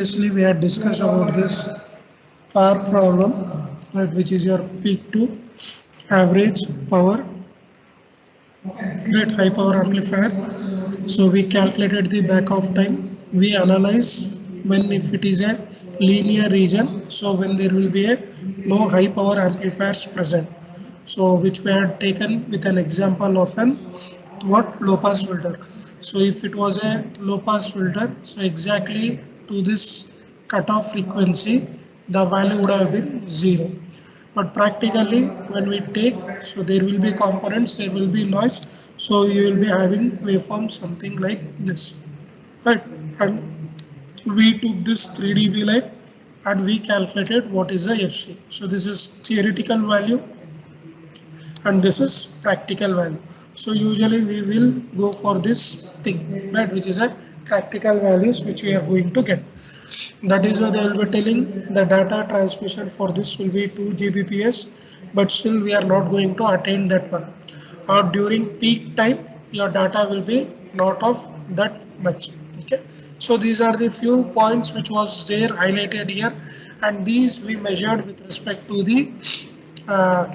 Previously, we had discussed about this power problem, right, which is your peak to average power, right, high power amplifier. So we calculated the back of time. We analyze when if it is a linear region. So when there will be a no high power amplifiers present. So which we had taken with an example of an what low pass filter. So if it was a low pass filter, so exactly to this cutoff frequency, the value would have been 0. But practically when we take, so there will be components, there will be noise, so you will be having waveform something like this, right? And we took this 3 dB line and we calculated what is the FC. So this is theoretical value and this is practical value. So usually we will go for this thing, right, which is a practical values which we are going to get. That is why they will be telling the data transmission for this will be 2 Gbps, but still we are not going to attain that one. Or during peak time, your data will be not of that much. Okay. So these are the few points which was there highlighted here, and these we measured with respect to the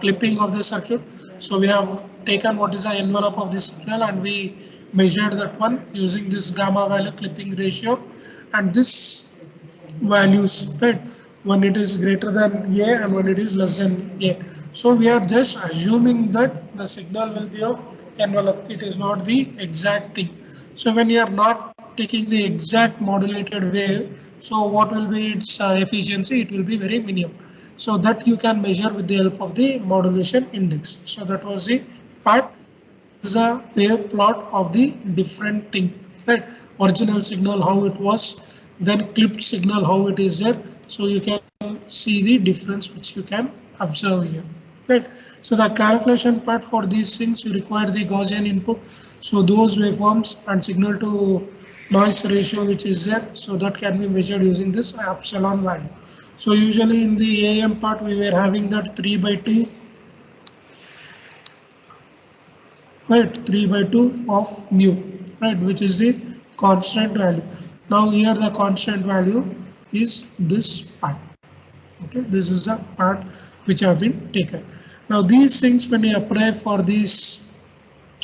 clipping of the circuit. So we have taken what is the envelope of the signal and we measured that one using this gamma value clipping ratio, and this values, right, when it is greater than a and when it is less than a. So we are just assuming that the signal will be of envelope, it is not the exact thing. So when you are not taking the exact modulated wave, so what will be its efficiency? It will be very minimum. So that you can measure with the help of the modulation index. So that was the part, is a wave plot of the different thing, right? Original signal how it was, then clipped signal how it is there. So you can see the difference which you can observe here, right? So the calculation part for these things, you require the Gaussian input. So those waveforms and signal to noise ratio which is there, so that can be measured using this epsilon value. So usually in the AM part we were having that 3 by 2, right, 3 by 2 of mu, right, which is the constant value. Now here the constant value is this part. Okay, this is the part which have been taken. Now these things when you apply for this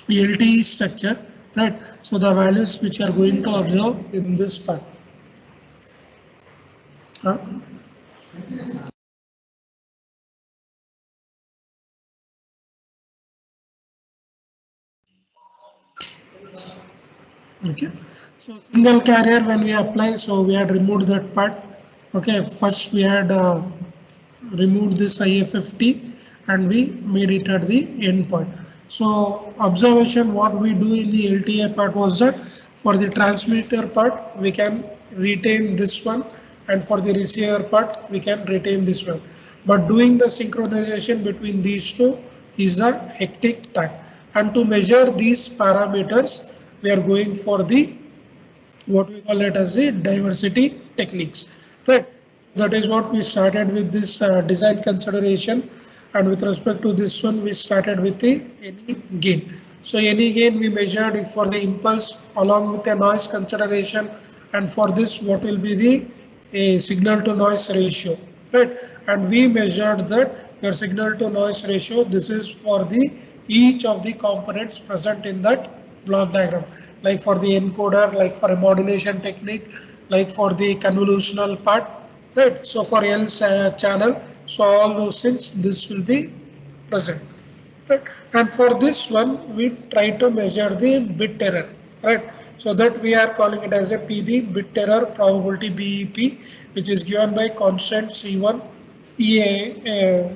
LTE structure, right, so the values which are going to observe in this part. Huh? Okay, so single carrier when we apply, so we had removed that part. Okay, first we had removed this IFFT and we made it at the end point. So observation what we do in the LTA part was that for the transmitter part we can retain this one, and for the receiver part we can retain this one. But doing the synchronization between these two is a hectic task. And to measure these parameters, we are going for the what we call it as the diversity techniques, right? That is what we started with this design consideration, and with respect to this one we started with the any gain. So any gain we measured it for the impulse along with a noise consideration, and for this what will be the a signal to noise ratio, right? And we measured that your signal to noise ratio, this is for the each of the components present in that block diagram, like for the encoder, like for a modulation technique, like for the convolutional part, right? So for L channel, so all those things this will be present, right? And for this one we try to measure the bit error, right? So that we are calling it as a PB, bit error probability, BEP, which is given by constant C1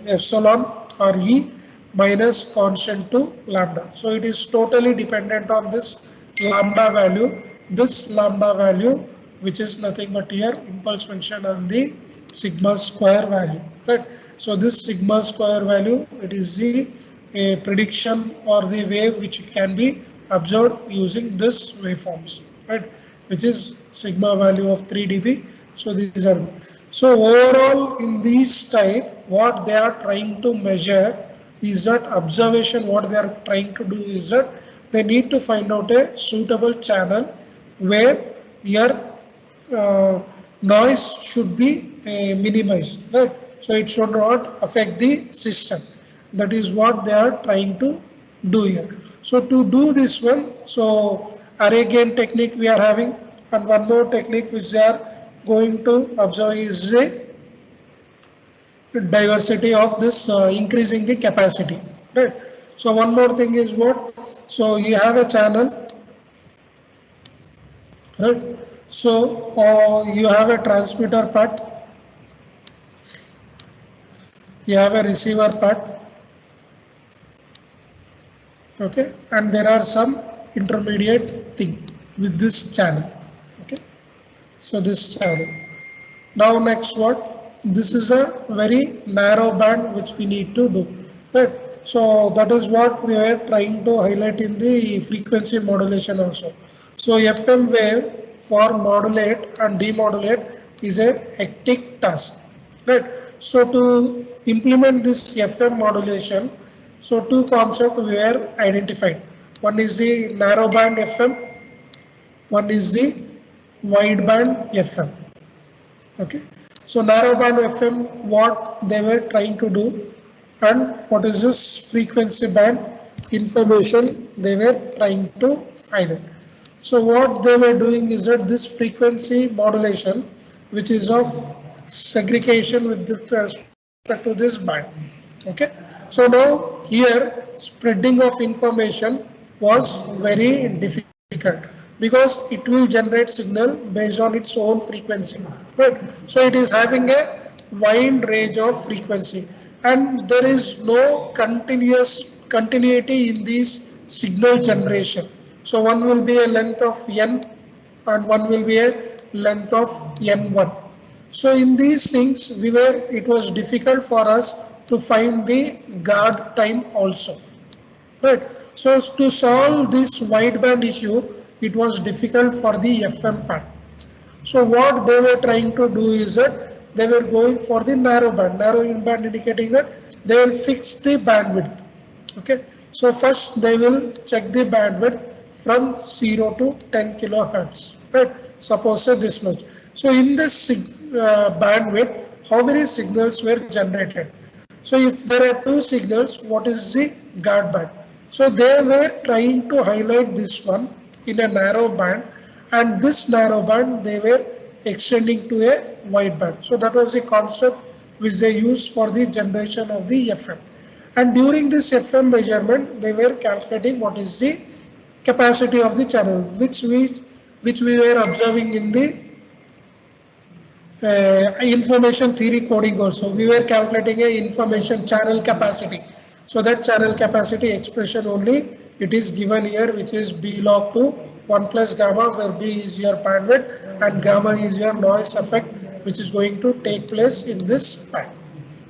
epsilon or E minus constant to lambda. So it is totally dependent on this lambda value. This lambda value, which is nothing but here impulse function and the sigma square value, right? So this sigma square value, it is the a prediction or the wave which can be observed using this waveforms, right? Which is sigma value of 3 dB. So these are, so overall in these type what they are trying to measure is that observation. What they are trying to do is that they need to find out a suitable channel where your uh, noise should be minimized, right? So it should not affect the system. That is what they are trying to do here. So to do this one, so array gain technique we are having, and one more technique which they are going to observe is the diversity of this, increasing the capacity, right? So one more thing is what, so you have a channel, right? So you have a transmitter part, you have a receiver part, okay, and there are some intermediate thing with this channel, okay. So this channel, now next what, this is a very narrow band which we need to do, right? So that is what we are trying to highlight in the frequency modulation also. So FM wave for modulate and demodulate is a hectic task, right? So to implement this FM modulation, so two concepts were identified. One is the narrow band FM, one is the wide band FM. Okay, so narrowband FM, what they were trying to do, and what is this frequency band information they were trying to highlight. So what they were doing is that this frequency modulation, which is of segregation with respect to this band. Okay, so now here spreading of information was very difficult because it will generate signal based on its own frequency, right? So it is having a wide range of frequency, and there is no continuity in these signal generation. So one will be a length of n and one will be a length of n1. So in these things, it was difficult for us to find the guard time also, right? So to solve this wideband issue, it was difficult for the FM part. So what they were trying to do is that they were going for the narrow band indicating that they will fix the bandwidth. Okay, so first they will check the bandwidth from 0 to 10 kilohertz, right? Suppose say this much. So in this bandwidth, how many signals were generated? So if there are two signals, what is the guard band? So they were trying to highlight this one in a narrow band, and this narrow band they were extending to a wide band. So that was the concept which they used for the generation of the FM. And during this FM measurement, they were calculating what is the capacity of the channel, which we were observing in the information theory coding also. We were calculating a information channel capacity. So that channel capacity expression only it is given here, which is B log to 1 plus gamma, where B is your bandwidth and gamma is your noise effect, which is going to take place in this band.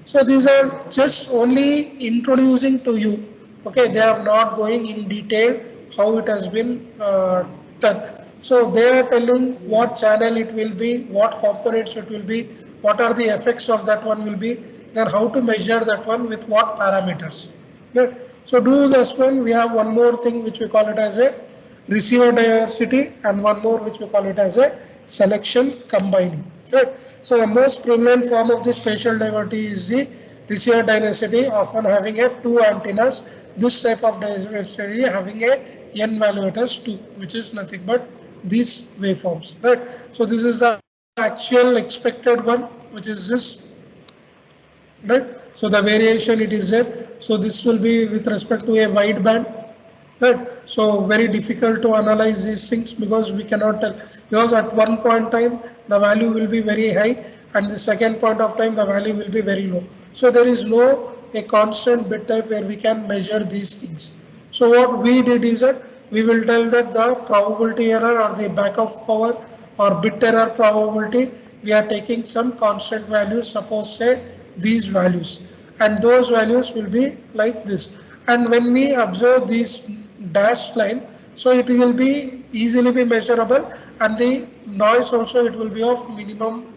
So these are just only introducing to you. Okay, they are not going in detail how it has been done. So they are telling what channel it will be, what components it will be, what are the effects of that one will be, then how to measure that one with what parameters. Right. So do this one. We have one more thing which we call it as a receiver diversity, and one more which we call it as a selection combining. Right. So the most prevalent form of the spatial diversity is the receiver dynasty, often having a two antennas. This type of diversity having a n value as 2, which is nothing but these waveforms. Right. So this is the actual expected one, which is this. Right. So the variation it is there. So this will be with respect to a wide band. Right. So very difficult to analyze these things because we cannot tell, because at one point time the value will be very high and the second point of time the value will be very low. So there is no a constant bit type where we can measure these things. So what we did is that we will tell that the probability error or the back of power or bit error probability, we are taking some constant values, suppose say these values, and those values will be like this. And when we observe these dashed line, so it will be easily be measurable, and the noise also it will be of minimum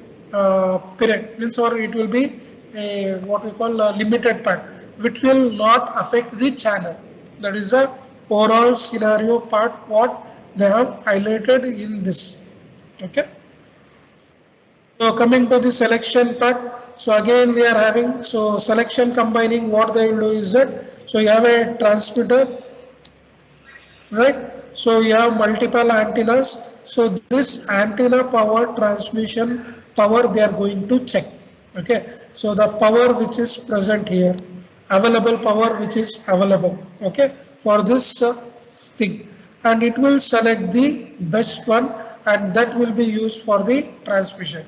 period, means, or it will be a what we call a limited part, which will not affect the channel. That is the overall scenario part what they have highlighted in this. Okay. So coming to the selection part, so again we are having, so selection combining, what they will do is that, so you have a transmitter, right? So you have multiple antennas. So this antenna power transmission power they are going to check. Okay. So the power which is present here, available power which is available. Okay. For this thing, and it will select the best one, and that will be used for the transmission.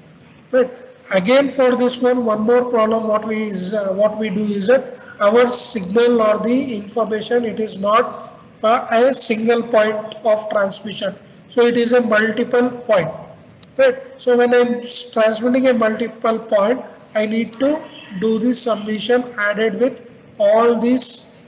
Right. Again, for this one more problem. What we do is that our signal or the information, it is not a single point of transmission. So it is a multiple point. Right. So when I'm transmitting a multiple point, I need to do the summation added with all these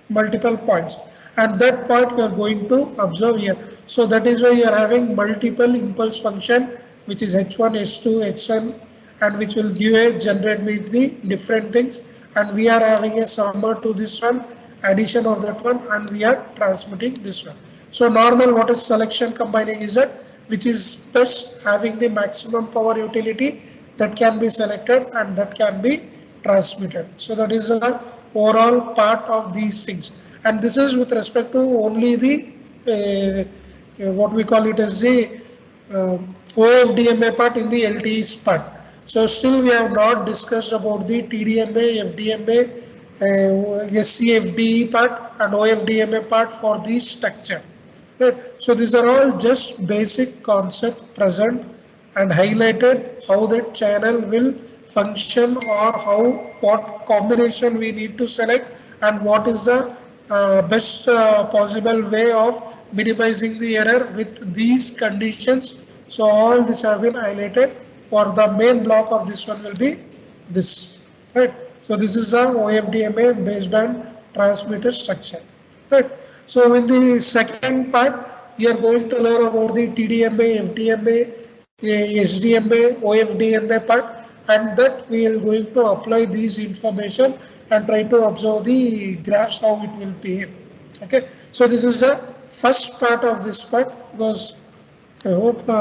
multiple points, and that point you are going to observe here. So that is why you are having multiple impulse function, which is h1 h2 hn, and which will give a generate with the different things, and we are having a summer to this one, addition of that one, and we are transmitting this one. So normal, what is selection combining is that, which is best having the maximum power utility, that can be selected and that can be transmitted. So that is the overall part of these things, and this is with respect to only the what we call it as the uh, OFDMA part in the LTE's part. So still we have not discussed about the TDMA, FDMA, SCFDE part and OFDMA part for the structure. Right. So these are all just basic concept present and highlighted how that channel will function, or how, what combination we need to select, and what is the best possible way of minimizing the error with these conditions. So all this have been highlighted. For the main block of this one will be this, right? So this is the OFDMA baseband transmitter structure, right? So in the second part, you are going to learn about the TDMA, FDMA, SDMA, OFDMA part, and that we are going to apply these information and try to observe the graphs how it will behave. Okay, so this is the first part of this part, because I hope